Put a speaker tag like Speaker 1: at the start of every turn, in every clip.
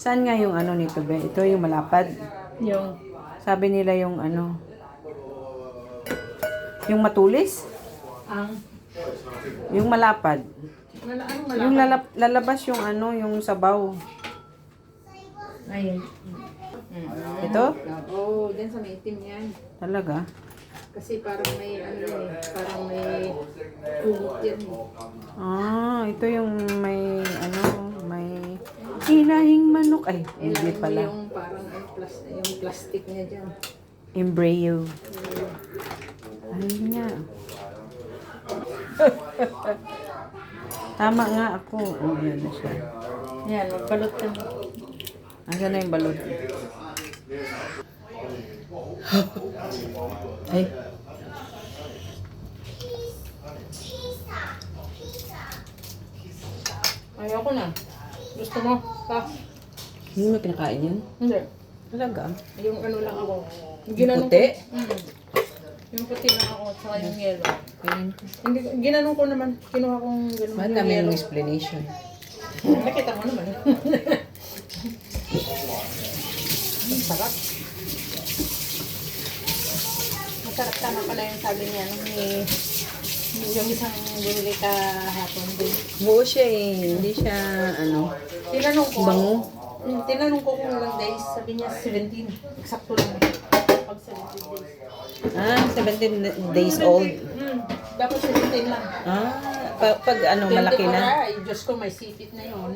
Speaker 1: Saan nga yung ano nito, be? Ito yung malapad.
Speaker 2: Yung,
Speaker 1: Sabi nila yung ano, yung matulis,
Speaker 2: ang,
Speaker 1: yung malapad.
Speaker 2: anong
Speaker 1: Yung
Speaker 2: malapad?
Speaker 1: lalabas yung ano, yung sabaw.
Speaker 2: Ayun.
Speaker 1: Ito?
Speaker 2: Oo, dyan sa may itim yan.
Speaker 1: Talaga?
Speaker 2: Kasi parang may ano yan eh, parang may ugot yan eh.
Speaker 1: Ah, ito yung may ano, may hinahing manok. Ay, hindi
Speaker 2: Ilalim mo
Speaker 1: pala.
Speaker 2: yung parang yung plastic niya dyan.
Speaker 1: Embryo. Ay nga. Tama nga ako. Oh, yan na siya.
Speaker 2: Yan, magbalot ka.
Speaker 1: Asan na yung balot? Ay.
Speaker 2: Ayoko na. Gusto mo? Pa?
Speaker 1: Hindi mo pinakain yun?
Speaker 2: Hindi.
Speaker 1: Talaga?
Speaker 2: Yung ano lang ako.
Speaker 1: Yung puti?
Speaker 2: Yung puti lang ako at saka yung yellow.
Speaker 1: Ayun.
Speaker 2: Hindi, ginanong ko naman. Kinuha kong ganun.
Speaker 1: Ba't dami yung explanation?
Speaker 2: Nakita mo naman. Sarap. Masarap tama pala yung sabi niya. Yung isang binili ka hapon din.
Speaker 1: Buo siya eh. Hindi siya ano.
Speaker 2: Tinanong ko.
Speaker 1: Bango?
Speaker 2: Tinanong ko kung ilang days. Sabi niya 17. Eksakto lang. Pag 17 days.
Speaker 1: Ah, 17 days old.
Speaker 2: Dapat 17 lang.
Speaker 1: Ah, pag ano, malaki na.
Speaker 2: Ay, Diyos ko, may sipit na yun.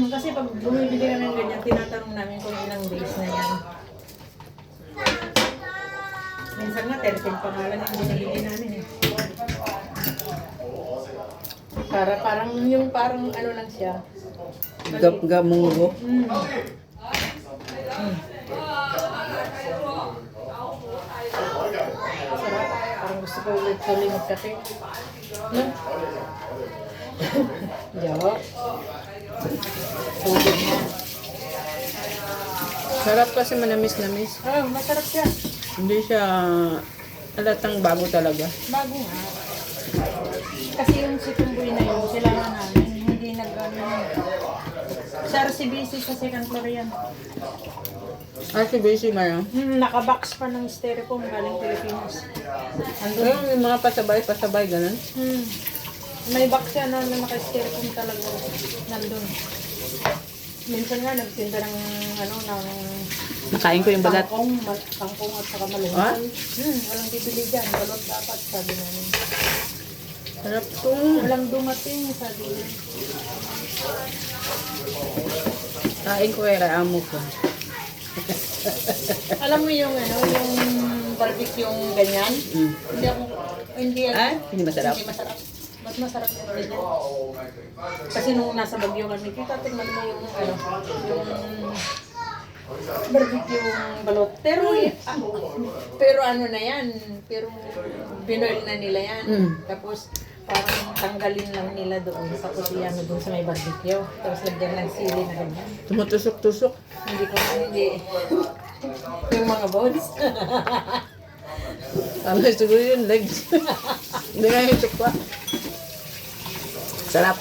Speaker 2: Kasi pag bumibili kami ng ganyan, tinatanong namin kung ilang days na yan. Minsan nga, 13 pangalan yung binibili namin eh. Parang ano lang siya.
Speaker 1: Gamungo.
Speaker 2: Sarap. Parang gusto ko ulit tuloy magkape. No? Joke. Tubig na.
Speaker 1: Sarap kasi manamis-namis.
Speaker 2: Ah, masarap siya.
Speaker 1: Hindi siya alatang bago talaga.
Speaker 2: Bago nga. Kasi yung situmboy na yun, sila na namin, hindi nag-ano. Sa RCBC sa second floor yan.
Speaker 1: Ah, si Basic nga.
Speaker 2: Nakabox pa ng styrofoam galing Pilipinas. Andun.
Speaker 1: Ayun, yung mga pasabay, ganun.
Speaker 2: May box yan na naka-styrofoam talaga. Nandun. Minsan nga nagtinda ng ano, ng
Speaker 1: Nakain ko yung balat.
Speaker 2: kangkong at saka
Speaker 1: Ah?
Speaker 2: malunggay. Walang bibili dyan. Balot dapat, sabi namin.
Speaker 1: Sarap to.
Speaker 2: Walang dumating, sabi niya.
Speaker 1: Kain ko kaya amo ko.
Speaker 2: Alam mo yung ano, yung barbecue yung ganyan? Hindi
Speaker 1: Hindi masarap?
Speaker 2: Hindi masarap. Mas masarap yung ganyan. Kasi nung nasa Baguio kami, kita tingnan mo yung ano, yung barbecue yung balot. Pero ano na yan, pero binoil na nila yan. Tapos parang tanggalin lang nila doon. Tapos iyan doon sa may barbecue. Tapos lagyan ng sili na ganyan.
Speaker 1: Tumutusok-tusok.
Speaker 2: Hindi. Yung mga bones.
Speaker 1: Ano siguro yun, legs. Hindi nga yung tukwa. Sarap.